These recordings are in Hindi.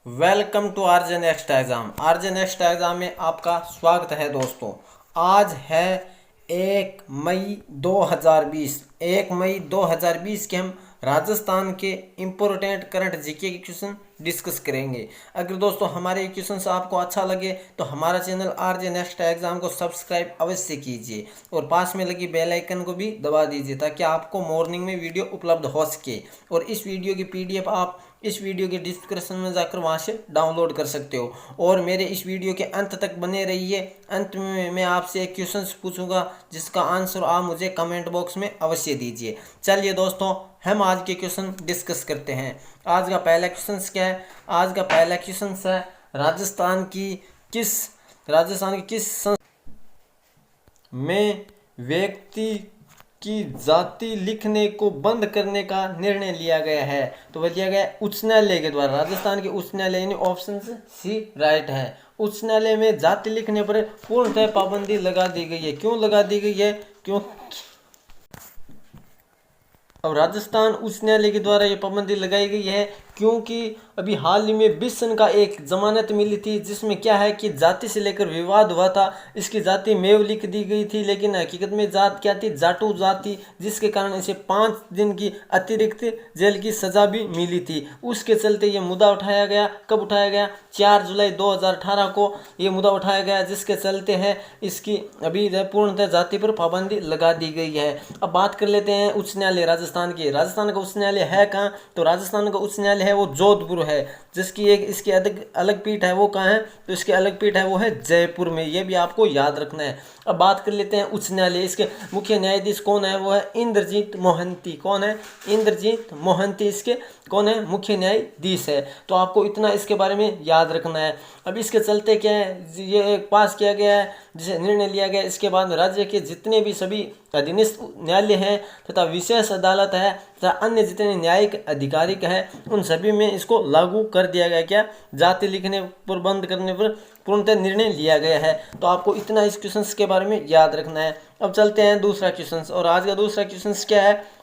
Welcome to RJ next exam. RJ next exam में आपका स्वागत है दोस्तों। आज है 1 मई 2020 के हम राजस्थान के इम्पोर्टेंट करंट जीके के क्वेश्चन डिस्कस करेंगे। अगर दोस्तों हमारे क्वेश्चन आपको अच्छा लगे तो हमारा चैनल आरजे नेक्स्ट एग्ज़ाम को सब्सक्राइब अवश्य कीजिए और पास में लगी बेल आइकन को भी दबा दीजिए ताकि आपको मॉर्निंग में वीडियो उपलब्ध हो सके। और इस वीडियो की पीडीएफ आप इस वीडियो के डिस्क्रिप्शन में जाकर वहां से डाउनलोड कर सकते हो। और मेरे इस वीडियो के अंत तक बने रहिए। अंत में मैं आपसे एक क्वेश्चन पूछूंगा जिसका आंसर आप मुझे कमेंट बॉक्स में अवश्य दीजिए। चलिए दोस्तों हम आज के क्वेश्चन डिस्कस करते हैं। आज का पहला क्वेश्चन क्या है? आज का पहला क्वेश्चन है राजस्थान की किस में व्यक्ति की जाति लिखने को बंद करने का निर्णय लिया गया है? तो वह लिया गया उच्च न्यायालय के द्वारा। राजस्थान के उच्च न्यायालय यानी ऑप्शन सी राइट है। उच्च न्यायालय में जाति लिखने पर पूर्णतः पाबंदी लगा दी गई है। क्यों लगा दी गई है? क्यों अब राजस्थान उच्च न्यायालय के द्वारा ये पाबंदी लगाई गई है क्योंकि अभी हाल ही में बिशन का एक जमानत मिली थी जिसमें क्या है कि जाति से लेकर विवाद हुआ था। इसकी जाति मेव लिख दी गई थी लेकिन हकीकत में जात क्या थी? जाटू जात थी, जिसके कारण इसे 5 दिन की अतिरिक्त जेल की सजा भी मिली थी। उसके चलते ये मुद्दा उठाया गया। कब उठाया गया? 4 जुलाई 2018 को ये मुद्दा उठाया गया, जिसके चलते है इसकी अभी पूर्णतः जाति पर पाबंदी लगा दी गई है। अब बात कर लेते हैं उच्च न्यायालय राजस्थान की। राजस्थान का उच्च न्यायालय है कहाँ? तो राजस्थान का उच्च न्यायालय है वो जोधपुर है, जिसकी एक इसकी अलग पीठ है वो कहाँ है? तो इसकी अलग पीठ है वो है जयपुर में। ये भी आपको याद रखना है। अब बात कर लेते हैं उच्च न्यायालय। इसके मुख्य न्यायाधीश कौन है? वो है इंद्रजीत मोहंती। कौन है? इंद्रजीत मोहंती इसके कौन है? मुख्य न्यायाधीश है। तो आपको इतना इसके बारे में याद रखना है। अब इसके चलते क्या है, ये एक पास किया गया है जिसे निर्णय लिया गया। इसके बाद राज्य के जितने भी सभी अधीनस्थ न्यायालय हैं तथा विशेष अदालत है तथा अन्य जितने न्यायिक अधिकारिक है उन सभी में इसको लागू कर दिया गया। क्या? जाति लिखने पर बंद करने पर पूर्णतः निर्णय लिया गया है। तो आपको इतना इस क्वेश्चन के बारे में याद रखना है। अब चलते हैं दूसरा क्वेश्चन। और आज का दूसरा क्वेश्चन क्या है?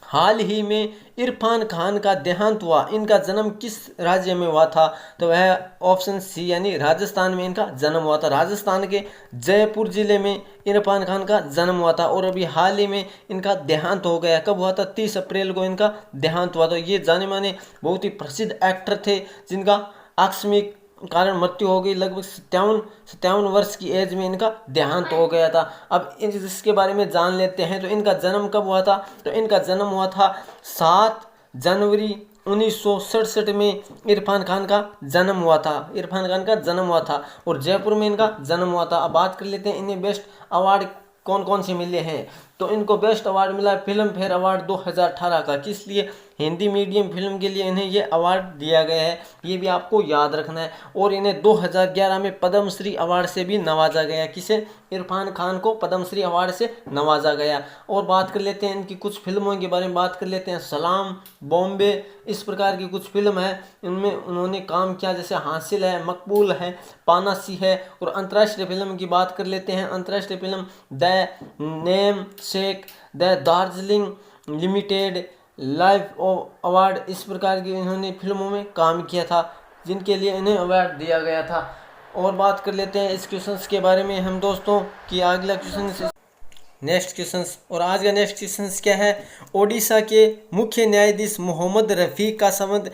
हाल ही में इरफान खान का देहांत हुआ। इनका जन्म किस राज्य में हुआ था? तो वह ऑप्शन सी यानी राजस्थान में इनका जन्म हुआ था। राजस्थान के जयपुर जिले में इरफान खान का जन्म हुआ था और अभी हाल ही में इनका देहांत हो गया। कब हुआ था? 30 अप्रैल को इनका देहांत हुआ था। ये जाने माने बहुत ही प्रसिद्ध एक्टर थे जिनका आकस्मिक कारण मृत्यु हो गई। लगभग 57 वर्ष की एज में इनका देहांत हो गया था। अब इसके बारे में जान लेते हैं। तो इनका जन्म कब हुआ था? तो इनका जन्म हुआ था 7 जनवरी 1967 में इरफान खान का जन्म हुआ था। इरफान खान का जन्म हुआ था और जयपुर में इनका जन्म हुआ था। अब बात कर लेते हैं इन्हें बेस्ट अवार्ड कौन कौन से मिले हैं। तो इनको बेस्ट अवार्ड मिला फिल्म फेयर अवार्ड 2018 का। किस लिए? हिंदी मीडियम फिल्म के लिए इन्हें ये अवार्ड दिया गया है। ये भी आपको याद रखना है। और इन्हें 2011 में पद्मश्री अवार्ड से भी नवाजा गया। किसे? इरफान खान को पद्मश्री अवार्ड से नवाजा गया। और बात कर लेते हैं इनकी कुछ फिल्मों के बारे में। बात कर लेते हैं सलाम, बॉम्बे, इस प्रकार की कुछ फिल्म है इनमें उन्होंने काम किया। जैसे हासिल है, मकबूल है, पानासी है। और अंतर्राष्ट्रीय फिल्म की बात कर लेते हैं। अंतर्राष्ट्रीय film the name shake, the Darjeeling limited, life award, इस प्रकार की इन्होंने फिल्मों में काम किया था जिनके लिए इन्हें अवार्ड दिया गया था। और बात कर लेते हैं इस क्वेश्चन के बारे में हम दोस्तों कि अगला क्वेश्चन नेक्स्ट क्वेश्चन। और आज का नेक्स्ट क्वेश्चन क्या है? ओडिशा के मुख्य न्यायाधीश मोहम्मद रफ़ीक का संबंध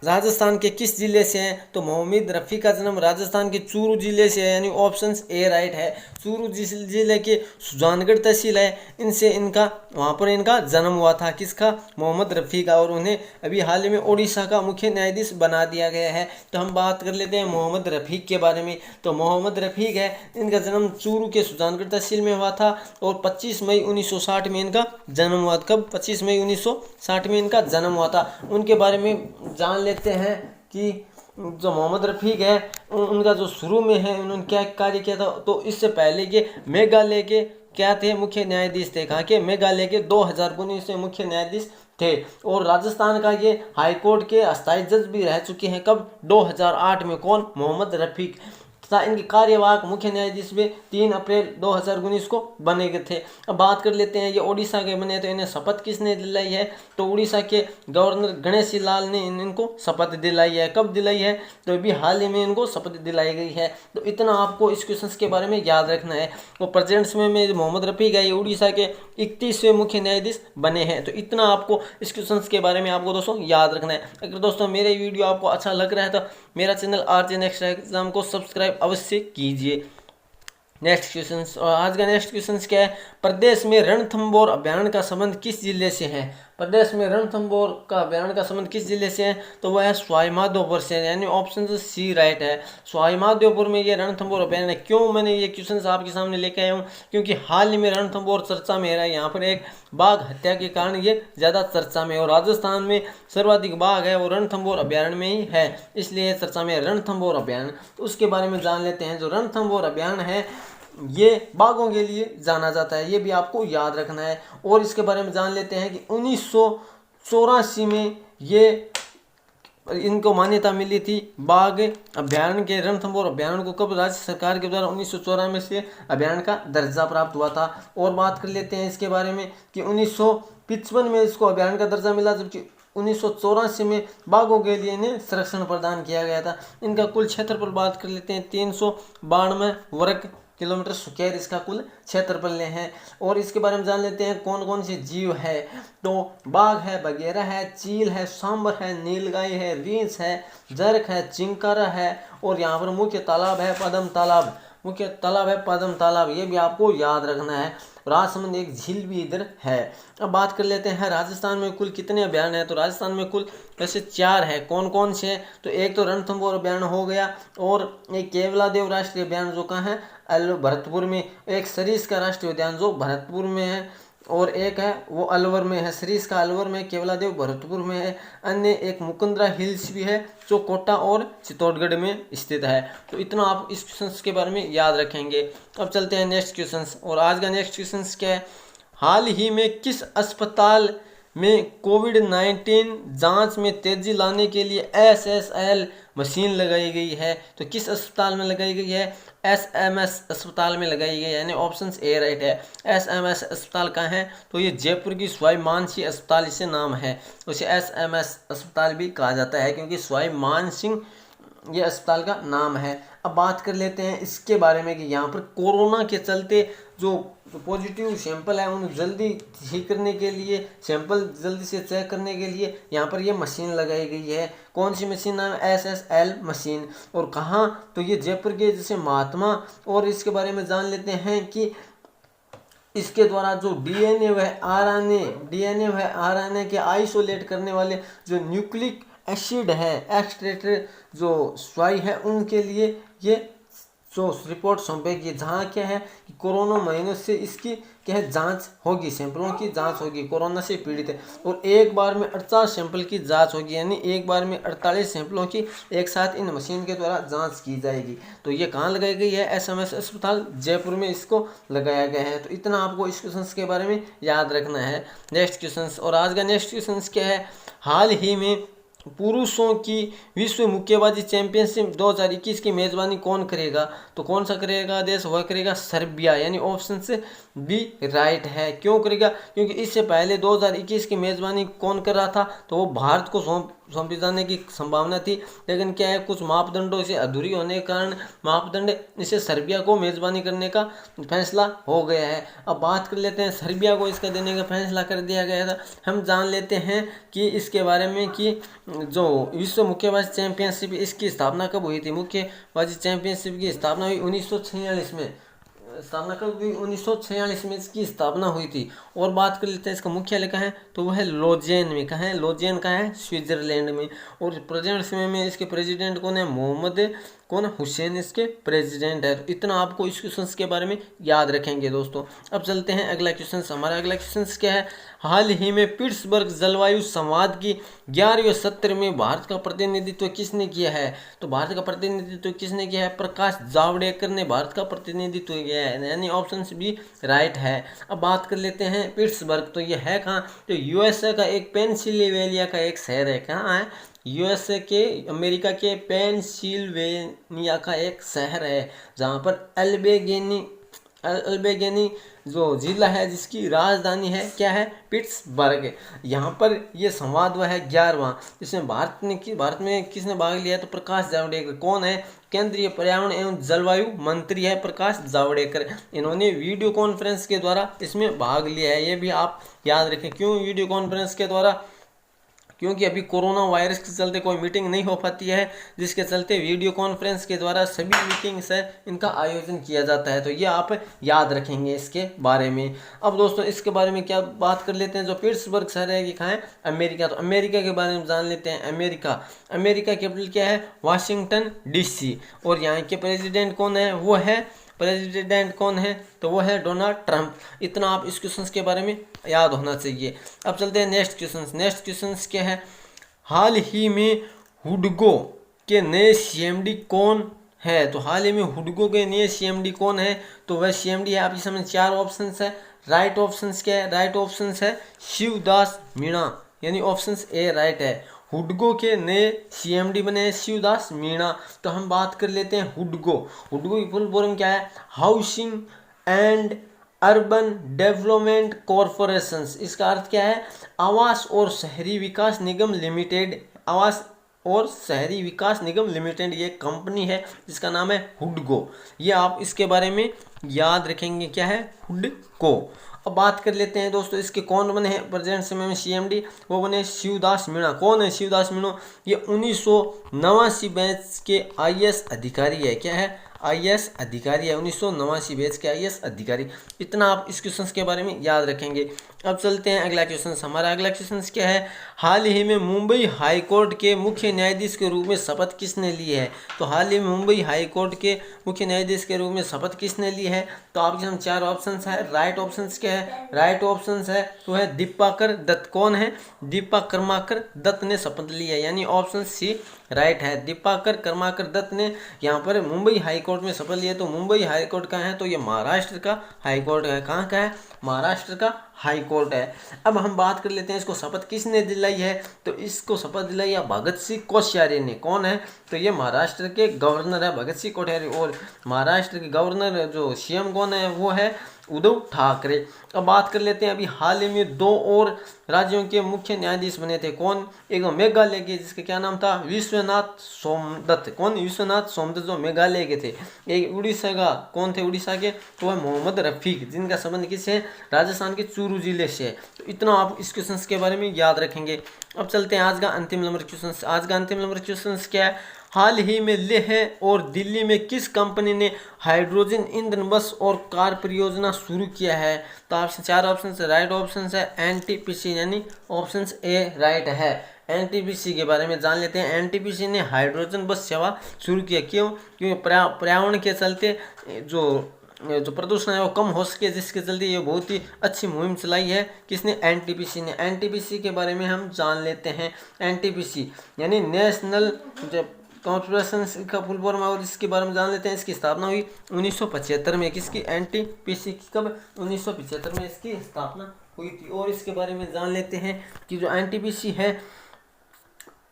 राजस्थान के किस जिले से है? तो मोहम्मद रफ़ीक का जन्म राजस्थान के चूरू जिले से है यानी ऑप्शन ए राइट है। चूरू जिले के सुजानगढ़ तहसील है, इनसे इनका वहाँ पर इनका जन्म हुआ था। किसका? मोहम्मद रफ़ीक का। और उन्हें अभी हाल ही में ओडिशा का मुख्य न्यायाधीश बना दिया गया है। तो हम बात कर लेते हैं मोहम्मद रफ़ीक के बारे में। तो मोहम्मद रफ़ीक है, इनका जन्म चूरू के सुजानगढ़ तहसील में हुआ था और 25 मई 1960 में इनका जन्म हुआ। कब? 25 मई 1960 में इनका जन्म हुआ था। उनके बारे में जान लेते हैं कि जो मोहम्मद रफ़ीक है उनका जो शुरू में है उन्होंने क्या कार्य किया था। तो इससे पहले के मेघालय के क्या थे? मुख्य न्यायाधीश थे। कहाँ के? मेघालय के 2019 से मुख्य न्यायाधीश थे। और राजस्थान का ये हाईकोर्ट के अस्थायी जज भी रह चुके हैं। कब? 2008 में। कौन? मोहम्मद रफ़ीक। तथा इनके कार्यवाहक मुख्य न्यायाधीश भी 3 अप्रैल 2019 को बने गए थे। अब बात कर लेते हैं ये उड़ीसा के बने, तो इन्हें शपथ किसने दिलाई है, तो उड़ीसा के गवर्नर गणेशी लाल ने इनको शपथ दिलाई है। कब दिलाई है, तो अभी हाल ही में इनको शपथ दिलाई गई है। तो इतना आपको इस क्वेश्चन के बारे में याद रखना है। वो प्रेजेंट समय में मोहम्मद रफीक है, ये उड़ीसा के 31वें मुख्य न्यायाधीश बने हैं। तो इतना आपको इस क्वेश्चन के बारे में आपको दोस्तों याद रखना है। अगर दोस्तों मेरे वीडियो आपको अच्छा लग रहा है तो मेरा चैनल आरजे नेक्स्ट एग्जाम को सब्सक्राइब अवश्य कीजिए। नेक्स्ट क्वेश्चन, और आज का नेक्स्ट क्वेश्चन क्या है, प्रदेश में रणथंभौर अभयारण्य का संबंध किस जिले से है। प्रदेश में रणथंभौर का अभयारण्य का संबंध किस जिले से है, तो वह है सवाई माधोपुर से, यानी ऑप्शन सी राइट है। सवाई माधोपुर में ये रणथंभौर अभयारण्य। क्यों मैंने ये क्वेश्चन आपके सामने लेके आया हूँ, क्योंकि हाल ही में रणथंभौर चर्चा में है। यहाँ पर एक बाघ हत्या के कारण ये ज़्यादा चर्चा में है, और राजस्थान में सर्वाधिक बाघ है वो रणथंभौर अभयारण्य में ही है, इसलिए चर्चा में है रणथंभौर अभयारण्य। तो उसके बारे में जान लेते हैं। जो रणथंभौर अभयारण्य है ये बाघों के लिए जाना जाता है, ये भी आपको याद रखना है। और इसके बारे में जान लेते हैं कि 1984 में ये इनको मान्यता मिली थी बाघ अभयारण्य के। रणथंभौर अभयारण्य को कब राज्य सरकार के द्वारा 1994 से अभयारण्य का दर्जा प्राप्त हुआ था। और बात कर लेते हैं इसके बारे में कि 1955 में इसको अभयारण्य का दर्जा मिला, जबकि 1984 में बाघों के लिए इन्हें संरक्षण प्रदान किया गया था। इनका कुल क्षेत्रफल बात कर लेते हैं 392 वर्ग किलोमीटर स्क्वायर इसका कुल क्षेत्रफल है। और इसके बारे में जान लेते हैं कौन कौन से जीव है, तो बाघ है, बगेरा है, चील है, सांबर है, नीलगाय है, रींछ है, जरख है, चिंकारा है, और यहाँ पर मुख्य तालाब है पद्म तालाब। मुख्य तालाब है पद्म तालाब, ये भी आपको याद रखना है। राजसमंद एक झील भी इधर है। अब बात कर लेते हैं राजस्थान में कुल कितने अभयारण्य हैं, तो राजस्थान में कुल वैसे 4 है। कौन कौन से, तो एक तो रणथंभौर अभयारण्य हो गया, और एक केवलादेव राष्ट्रीय अभयारण्य जो कहाँ है, भरतपुर में। एक सरीस का राष्ट्रीय उद्यान जो भरतपुर में है, और एक है वो अलवर में है। सरीस का अलवर में, केवलादेव भरतपुर में है। अन्य एक मुकुंदरा हिल्स भी है जो कोटा और चित्तौड़गढ़ में स्थित है। तो इतना आप इस क्वेश्चन के बारे में याद रखेंगे। अब चलते हैं नेक्स्ट क्वेश्चन, और आज का नेक्स्ट क्वेश्चन क्या है, हाल ही में किस अस्पताल में कोविड-19 जांच में तेजी लाने के लिए SSL मशीन लगाई गई है, तो किस अस्पताल में लगाई गई है, SMS अस्पताल में लगाई गई है, यानी ऑप्शन ए राइट है। SMS अस्पताल कहाँ है, तो ये जयपुर की सवाई मानसिंह अस्पताल इसे नाम है, उसे SMS अस्पताल भी कहा जाता है क्योंकि सवाई मानसिंह ये अस्पताल का नाम है। अब बात कर लेते हैं इसके बारे में कि यहाँ पर कोरोना के चलते जो पॉजिटिव सैंपल है उन्हें जल्दी ठीक करने के लिए, सैंपल जल्दी से चेक करने के लिए यहाँ पर ये मशीन लगाई गई है। कौन सी मशीन नाम है, SSL मशीन। और कहाँ, तो ये जयपुर के जैसे महात्मा। और इसके बारे में जान लेते हैं कि इसके द्वारा जो DNA व RNA के आइसोलेट करने वाले जो न्यूक्लिक एसिड है, एक्सट्रेटर जो स्वाई है, उनके लिए ये जो रिपोर्ट सौंपेगी, जहाँ क्या है कि कोरोना महीनों से इसकी क्या है जांच होगी, सैंपलों की जांच होगी कोरोना से पीड़ित है। और एक बार में 48 सैंपल की जांच होगी, यानी एक बार में 48 सैंपलों की एक साथ इन मशीन के द्वारा जांच की जाएगी। तो ये कहाँ लगाई गई है, SMS अस्पताल जयपुर में इसको लगाया गया है। तो इतना आपको इस क्वेश्चन के बारे में याद रखना है। नेक्स्ट क्वेश्चन, और आज का नेक्स्ट क्वेश्चन क्या है, हाल ही में पुरुषों की विश्व मुक्केबाजी चैंपियनशिप 2021 की मेजबानी कौन करेगा, तो कौन सा करेगा देश, वह करेगा सर्बिया, यानी ऑप्शन से बी राइट है। क्यों करेगा, क्योंकि इससे पहले 2021 की मेजबानी कौन कर रहा था, तो वो भारत को सौंपी जाने की संभावना थी, लेकिन क्या है कुछ मापदंडों से अधूरी होने के कारण मापदंड इसे सर्बिया को मेजबानी करने का फैसला हो गया है। अब बात कर लेते हैं सर्बिया को इसका देने का फैसला कर दिया गया था। हम जान लेते हैं कि इसके बारे में कि जो विश्व मुक्केबाजी चैंपियनशिप इसकी स्थापना कब हुई थी। मुक्केबाजी चैंपियनशिप की स्थापना हुई 1946 में। स्थापना कब हुई, 1946 में इसकी स्थापना हुई थी। और बात कर लेते हैं इसका मुख्यालय कहाँ है, तो वह है लोजेन में। कहाँ है, लोजेन कहाँ है, स्विट्जरलैंड में। और प्रेजेंट समय में इसके प्रेसिडेंट कौन है, मोहम्मद हुसैन इसके प्रेसिडेंट है। तो इतना आपको इस क्वेश्चन के बारे में याद रखेंगे दोस्तों। अब चलते हैं अगला क्वेश्चन। हमारा अगला क्वेश्चन क्या है, हाल ही में पिट्सबर्ग जलवायु संवाद की 11वें सत्र में भारत का प्रतिनिधित्व किसने किया है, तो भारत का प्रतिनिधित्व किसने किया है, प्रकाश जावड़ेकर ने भारत का प्रतिनिधित्व किया है, यानी ऑप्शन बी राइट है। अब बात कर लेते हैं पिट्सबर्ग, तो ये है कहाँ, तो USA का एक पेंसिल्वेनिया का एक शहर है। कहाँ है, यूएसए के, अमेरिका के पेंसिल्वेनिया का एक शहर है जहाँ पर अल्बेगेनी जो जिला है जिसकी राजधानी है क्या है, पिट्सबर्ग। यहाँ पर ये संवाद हुआ है 11वां। इसमें भारत में किसने भाग लिया तो प्रकाश जावड़ेकर। कौन है, केंद्रीय पर्यावरण एवं जलवायु मंत्री है प्रकाश जावड़ेकर। इन्होंने वीडियो कॉन्फ्रेंस के द्वारा इसमें भाग लिया है, ये भी आप याद रखें। क्यों वीडियो कॉन्फ्रेंस के द्वारा, क्योंकि अभी कोरोना वायरस के चलते कोई मीटिंग नहीं हो पाती है, जिसके चलते वीडियो कॉन्फ्रेंस के द्वारा सभी मीटिंग्स है इनका आयोजन किया जाता है। तो ये आप याद रखेंगे इसके बारे में। अब दोस्तों इसके बारे में क्या बात कर लेते हैं, जो पिट्सबर्ग शहर है ये कहाँ है, अमेरिका। तो अमेरिका के बारे में जान लेते हैं। अमेरिका कैपिटल क्या है, वाशिंगटन DC। और यहाँ के प्रेसिडेंट कौन है, तो वो है डोनाल्ड ट्रंप। इतना आप इस क्वेश्चन के बारे में याद होना चाहिए। अब चलते हैं नेक्स्ट क्वेश्चन क्या है, हाल ही में हुडको के नए CMD कौन है। तो हाल ही में हुडको के नए CMD कौन है, तो वह CMD है, आपके सामने 4 ऑप्शन है। राइट ऑप्शन क्या है, राइट ऑप्शन है शिवदास मीणा, यानी ऑप्शन ए राइट है। हुडको के नए CMD बने हैं शिवदास मीणा। तो हम बात कर लेते हैं हुडको की फुल फॉर्म क्या है, housing and urban development corporation. इसका अर्थ क्या है, आवास और शहरी विकास निगम लिमिटेड। आवास और शहरी विकास निगम लिमिटेड ये कंपनी है जिसका नाम है हुडको। ये आप इसके बारे में याद रखेंगे, क्या है, हुडको। अब बात कर लेते हैं दोस्तों इसके कौन बने हैं प्रेजेंट समय में CMD, वो बने शिवदास मीणा। कौन है शिवदास मीणा, ये 1989 बैच के IAS अधिकारी है। क्या है, IAS अधिकारी है, 1989 बैच के IAS अधिकारी। इतना आप इस क्वेश्चन के बारे में याद रखेंगे। अब चलते हैं अगला क्वेश्चन। हमारा अगला क्वेश्चन क्या है, हाल ही में मुंबई हाई कोर्ट के मुख्य न्यायाधीश के रूप में शपथ किसने ली है। तो हाल ही में मुंबई हाई कोर्ट के मुख्य न्यायाधीश के रूप में शपथ किसने ली है, तो आपके हम 4 ऑप्शन है। राइट ऑप्शन क्या है, राइट ऑप्शन है तो है दीपाकर दत्त। कौन है, दीपक कर्माकर दत्त ने शपथ ली है, यानी ऑप्शन C राइट है। दीपाकर कर्माकर दत्त ने यहाँ पर मुंबई हाई कोर्ट में शपथ लिया। तो मुंबई हाई कोर्ट कहाँ है, तो ये महाराष्ट्र का हाई कोर्ट है। कहाँ का है, महाराष्ट्र का हाई कोर्ट है। अब हम बात कर लेते हैं इसको शपथ किसने दिलाई है, तो इसको शपथ दिलाई है भगत सिंह कोश्यारी ने। कौन है, तो ये महाराष्ट्र के गवर्नर है भगत सिंह कोश्यारी। और महाराष्ट्र के गवर्नर जो CM कौन है, वो है उद्धव ठाकरे। अब बात कर लेते हैं अभी हाल ही में 2 और राज्यों के मुख्य न्यायाधीश बने थे। कौन, एक मेघालय के जिसका क्या नाम था, विश्वनाथ सोमदत्त। कौन, विश्वनाथ सोमदत्त जो मेघालय के थे। एक उड़ीसा का, कौन थे उड़ीसा के, तो वह मोहम्मद रफीक, जिनका संबंध किससे, राजस्थान के चूरू जिले से। तो इतना आप इस क्वेश्चन के बारे में याद रखेंगे। अब चलते हैं आज का अंतिम नंबर क्वेश्चन। आज का अंतिम नंबर क्वेश्चन क्या है, हाल ही में लेह और दिल्ली में किस कंपनी ने हाइड्रोजन ईंधन बस और कार परियोजना शुरू किया है। तो आपसे 4 ऑप्शन है। राइट ऑप्शन है NTPC, यानी ऑप्शन ए राइट है। NTPC के बारे में जान लेते हैं। NTPC ने हाइड्रोजन बस सेवा शुरू किया। क्यों, क्योंकि पर्यावरण के चलते जो प्रदूषण है वो कम हो सके, जिसके चलते ये बहुत ही अच्छी मुहिम चलाई है। किसने, NTPC ने। NTPC के बारे में हम जान लेते हैं। NTPC यानी नेशनल कॉर्पोरेशन का फुल फॉर्म, और इसके बारे में जान लेते हैं। इसकी स्थापना हुई 1975 में। किसकी, NTPC की कब, 1975 में इसकी स्थापना हुई थी। और इसके बारे में जान लेते हैं कि जो NTPC है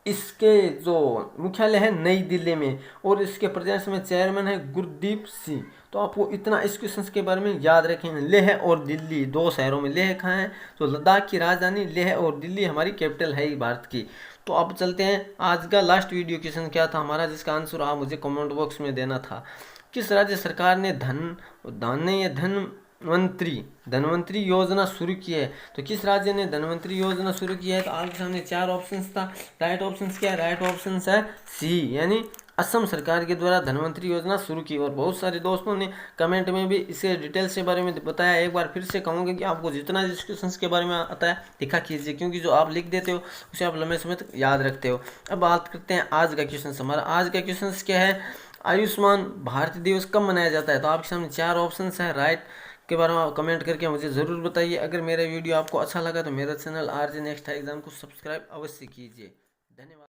इसके जो मुख्यालय है नई दिल्ली में, और इसके प्रेजेंट में चेयरमैन है गुरदीप सिंह। तो आपको इतना इस क्वेश्चन के बारे में याद रखें। लेह और दिल्ली 2 शहरों में, लेह कहाँ है, तो लद्दाख की राजधानी लेह, और दिल्ली हमारी कैपिटल है भारत की। तो अब चलते हैं आज का लास्ट वीडियो क्वेश्चन क्या था हमारा, जिसका आंसर आप मुझे कमेंट बॉक्स में देना था। किस राज्य सरकार ने धनवंतरी योजना शुरू की है। तो किस राज्य ने धनवंतरी योजना शुरू की है, तो आपके सामने 4 ऑप्शंस था। राइट ऑप्शंस क्या है, राइट ऑप्शंस है C, यानी असम सरकार के द्वारा धनवंतरी योजना शुरू की। और बहुत सारे दोस्तों ने कमेंट में भी इसके डिटेल्स के बारे में बताया। एक बार फिर से कहूँगा कि आपको जितना डिस्कशंस के बारे में आता है लिखा कीजिए, क्योंकि जो आप लिख देते हो उसे आप लंबे समय तक याद रखते हो। अब बात करते हैं आज का क्वेश्चन। हमारा आज का क्वेश्चन क्या है, आयुष्मान भारत दिवस कब मनाया जाता है। तो आपके सामने 4 ऑप्शन है। राइट के बारे में आप कमेंट करके मुझे ज़रूर बताइए। अगर मेरा वीडियो आपको अच्छा लगा तो मेरा चैनल RJ नेक्स्ट एग्जाम को सब्सक्राइब अवश्य कीजिए। धन्यवाद।